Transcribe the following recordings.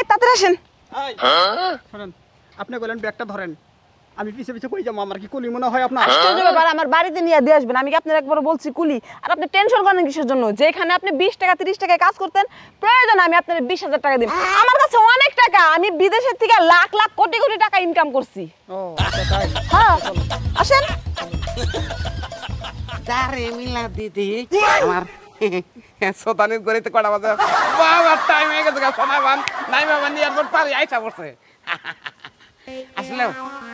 তাড়াতাড়ি আসেন। শুনেন, আপনি বলেন ব্যাগটা ধরেন, আমি পিছে পিছে কই যাবো? আমার কি কুলি মনে হয় আপনার? আশ্চর্য ব্যাপার, আমার বাড়িতে নিয়ে দিয়ে আসবেন। আমি কি আপনার একবার বলছি কুলি? আর আপনি টেনশন করেন কিসের জন্য? যেখানে আপনি 20 টাকা 30 টাকায় কাজ করতেন, প্রয়োজন আমি আপনার 20,000 টাকা দিই। আমার কাছে অনেক টাকা, আমি বিদেশের থেকে লাখ লাখ কোটি কোটি টাকা ইনকাম করছি। ও আচ্ছা তাই। হ্যাঁ আসেন। দারে মিলা দিদি আমার সোতানির গড়িতে কটা বাজে বাবা টাইম হয়ে গেছে সোনাবান নাই বাবা এয়ারপোর্ট পারি আইসা পড়ছে আসলে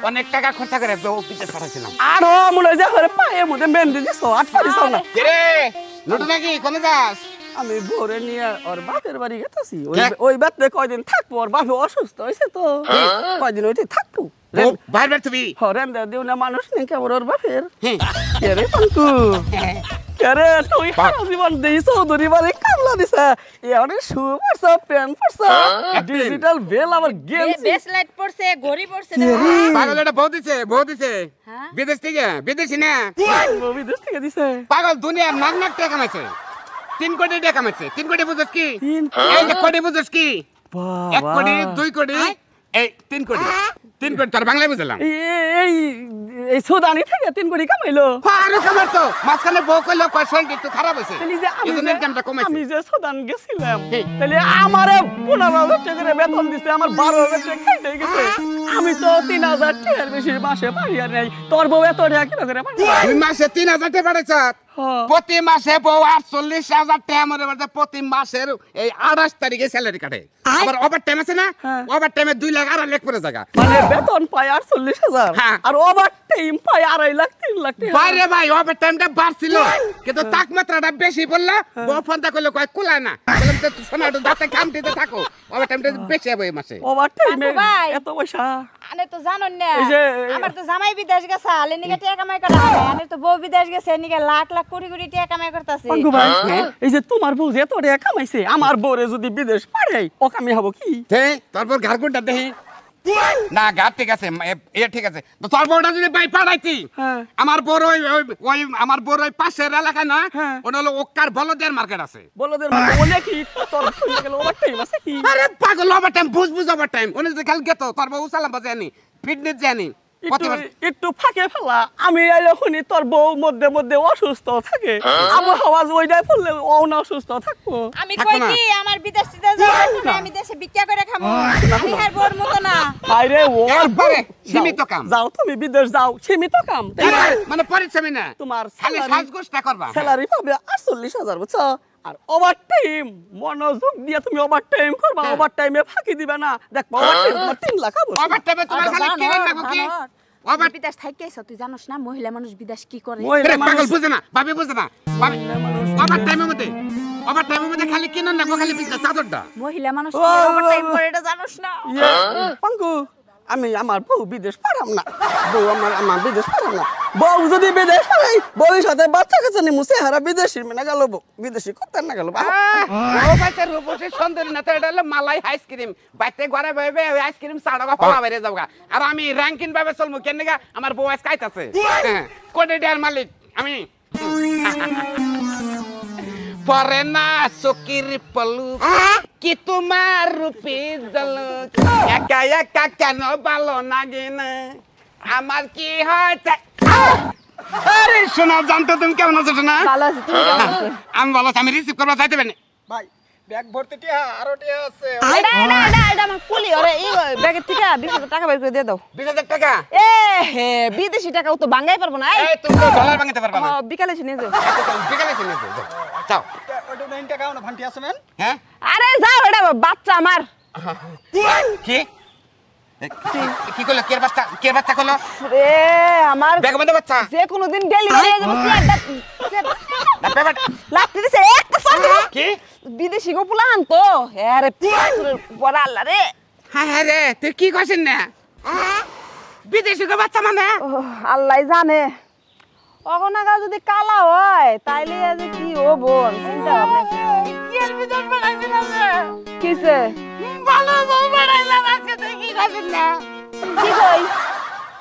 অনেক টাকা খরচা করে অফিসে পাঠাচ্ছিলাম আরো মনে হয় যে ঘরে পায়ে মধ্যে মেহেন্দি দিছো আটকারিস না রে লুটু নাকি কোনে যাস আমি ভোরে নিয়ে ওর বাপের বাড়ি গেতেছি ওই বাড়িতে কয়দিন থাকবো ওর বাপে অসুস্থ হয়েছে তো কয়দিন ওইতে থাকবো বাইরে তুমি হরেন দিও না মানুষ নেই কেমন ওর বাপের কে রে পাঙ্কু কে রে তুই সারা জীবন দেই চৌধুরী বাড়ি কামলা দিছে এ অনেক শু পরছ প্যান্ট পরছ ডিজিটাল বেল আমার গেম ব্রেসলেট পরছে, ঘড়ি পরছে। পাগল এটা বউ দিছে বিদেশ থেকে বিদেশি না বিদেশ থেকে দিছে পাগল দুনিয়ার নাক নাক টাকা কামাইছে 3 কোটি টাকা কামাইছে 3 কোটি বুঝছ কি এই 1 কোটি বুঝছ কি 1 কোটি 2 কোটি এই 3 কোটি 3 কোটি তোর বাংলায় বুঝলাম এই এই সুদানি থেকে 3 কোটি কামাইলো আরে কামার তো মাঝখানে বউ কইলো কয়সল একটু খারাপ হইছে এই ইনকামটা কমাইছে আমি যে সুদান গেছিলাম তাহলে আমারে 15,000 টাকা করে বেতন দিছে আমার 12,000 টাকা খাইতে গেছে আমি তো 3,000 টাকার বেশি মাসে পাই আর নাই তোর বউ এত টাকা কি করে পাই তুই মাসে 3,000 টাকা পাঠাইছ প্রতি মাসে বউ 48,000 টাকা মরে মরে প্রতি মাসের এই 28 তারিখে স্যালারি কাটে আবার ওভার টাইম আছে না ওভার টাইমে 2 লাখ 2.5 লাখ পড়ে জায়গা মানে বেতন পাই 48,000 আর ওভার টাইম পাই 2.5 লাখ 3 লাখ টাকা বাইরে ভাই ওভার টাইমটা বাড়ছিল কিন্তু তাপমাত্রাটা বেশি পড়লা বউ ফোনটা কইলো কয় কুলায় না বললাম তো সোনাটা দাঁতে খামটিতে থাকো ওভার টাইমটা বেশি হবে এই মাসে ওভার টাইমে এত পয়সা আনে তো জানোন না আমার তো জামাই বিদেশ গেছে আলে নিকে টাকা কামাই করে আনে তো বউ বিদেশ গেছে নিকে লাখ লাখ কোটি কোটি টাকা কামাই করতেছে পাঙ্কু ভাই এই যে তোমার বউ যে এত টাকা কামাইছে আমার বউরে যদি বিদেশ পাঠাই ও কামি হবো কি তারপর ঘাড়কুনটা দেখি না ঘাট ঠিক আছে এ ঠিক আছে তো তোর বউটা যদি ভাই পাঠাইতি আমার বড় ওই আমার বড় ওই পাশের এলাকা না ওটা হলো ওকার বলদের মার্কেট আছে বলদের মার্কেট ওনে কি তোর গেল ওভার টাইম আছে কি আরে পাগল ওভার টাইম বুঝ ওভার টাইম ওনে যে কাল গেতো তোর বউ সালাম বাজানি ফিটনেস জানি একটু ফাঁকে ফেলা আমি এখনই তোর বউ মধ্যে মধ্যে অসুস্থ থাকে আবহাওয়া ওইটাই পড়লে ও না অসুস্থ থাকবো আমি কই কি আমার বিদেশ থেকে যাবো আমি দেশে ভিক্ষা করে খাবো আমি আর বউর মতো না আরে ওর পরে সীমিত কাম যাও তুমি বিদেশ যাও সীমিত কাম মানে পরিশ্রমী না তোমার খালি সাজগোজটা করবা স্যালারি পাবে 48,000 বুঝছো আর ওভার টাইম মনোযোগ দিয়ে তুমি ওভার টাইম করবা ওভার টাইমে ফাঁকি দিবে না দেখ ওভার টাইম তোমার 3 লাখ হবে ওভার টাইমে তোমার খালি কিরেন না কি ওভার বিদেশ থাইকেছো তুই জানোস না মহিলা মানুষ বিদেশ কি করে পাগল বুঝে না ভাবি বুঝে না ওভার টাইমের মধ্যে খালি কিনেন না খালি বিজনেস চাদরটা মহিলা মানুষ কি ওভার টাইম করে এটা জানোস না পাঙ্কু আমি আমার বউ বিদেশ পারাম না বউ আমার বিদেশ পারাম না বউ যদি বিদেশ পারাই বউর সাথে বাচ্চা কাছে নি মুছে হারা বিদেশি মানে গেল বিদেশি করতে না গেল ও বাইতে রূপসী সুন্দরী না তো এটা হলো মালাই আইসক্রিম বাইতে ঘরে বইবে ওই আইসক্রিম সাড়া ফলা বাইরে যাওগা আর আমি র‍্যাঙ্কিং ভাবে চলমু কেন গা আমার বউ আজ খাইতাছে কোটি টাকার মালিক আমি পরে না সকির পলু কি তোমার রূপে ঝলক একা একা কেন ভালো লাগে না আমার কি হয়েছে আরে শোনা জানতো তুমি কেমন আছো শোনা ভালো আছি তুমি কেমন আছো আমি ভালো আছি আমি রিসিভ করবা চাইতে পারি ভাই ব্যাগ ভর্তি টিয়া আরো টিয়া আছে এটা আমার কুলি ওরে এই ব্যাগের থেকে 20,000 টাকা বের করে দিয়ে দাও 20,000 টাকা এ হে বিদেশি টাকা ও তো ভাঙাই পারবো না এই তুমি তো ডলার ভাঙতে পারবা না বিকালে নিয়ে যাও বিকালে চলে যাও যাও ওটা 9 টাকা না ভান্টি আছে মেন হ্যাঁ আরে যাও এটা বাচ্চা আমার কি কি কইলো কে বাচ্চা কইলো রে আমার ব্যাগ মধ্যে বাচ্চা যে কোনো দিন ডেলিভারি হয়ে যাবে না পেমেন্ট লাগতে দিছে একটা সাথে কি বিদেশি গো পুলান তো আরে বড় আল্লাহ রে হ্যাঁ রে তুই কি কইছিস না বিদেশি গো বাচ্চা মানে আল্লাহ জানে অগনাগা যদি কালা হয় তাইলে যে কি হবো চিন্তা ভাবনা কি এর ভিতর বানাইছিলাম রে কিসে ভালো বউ বানাইলাম আজকে তুই কি কইছিস না কি কই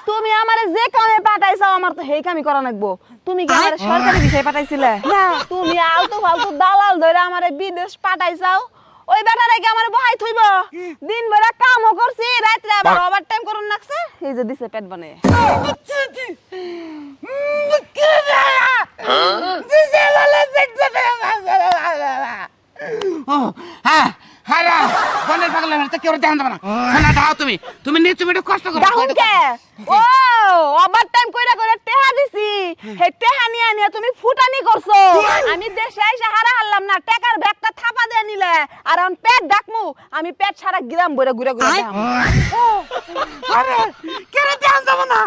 তুমি আমারে যে কামে পাঠাইছো আমার তো হেই কামই করা লাগবো তুমি কি আমারে সরকারি বিষয় পাঠাইছিলে না তুমি আলতু ফালতু দালাল ধরে আমারে বিদেশ পাঠাইছাও ওই বেটারে কি আমার বহাই থইব দিন বেলা কামও করছি রাতে আবার ওভার টাইম করুন নাকছে এই যে দিছে পেট বানায় দিছে বলে হ্যাঁ হারা বনের পাগলা মেরে কেউ দেখান যাবে না শোনা দাও তুমি তুমি নিয়ে তুমি একটু কষ্ট করো দাহুন কে ও ওভার টাইম কইরা কইরা টেহা দিছি হে টেহা নিয়া নিয়া তুমি ফুটানি করছো আমি দেশে আইসা হারা হারলাম না টাকার ব্যাগটা থাপা দিয়ে নিলে আর আমি পেট ডাকমু আমি পেট সারা গ্রাম বইরা ঘুরে ঘুরে দেখাম আরে কেন দেখান যাবে না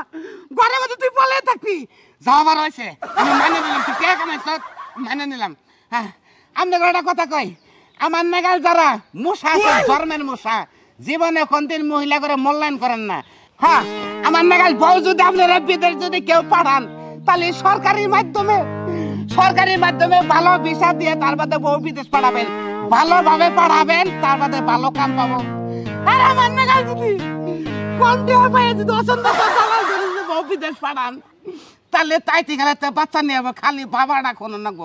ঘরের মধ্যে তুই বলে থাকবি যাবার হয়েছে আমি মানে নিলাম তুই কে কামাইছ মানে নিলাম হ্যাঁ আমি একটা কথা কই আমার নাগাল যারা মশা আছে জন্মের মশা জীবনে কোনদিন মহিলা করে মূল্যায়ন করেন না হ্যাঁ আমার নাগাল বউ যদি আপনারা বিদেশ যদি কেউ পাঠান তাহলে সরকারি মাধ্যমে ভালো ভিসা দিয়ে তার বাদে বউ বিদেশ পাঠাবেন ভালোভাবে পাঠাবেন তার বাদে ভালো কাম পাবো আর আমার নাগাল যদি কোন দেওয়া পাই যদি অসন্ত বউ বিদেশ পাঠান তাহলে তাই ঠিক বাচ্চা নিয়ে খালি বাবাটা কোনো না গো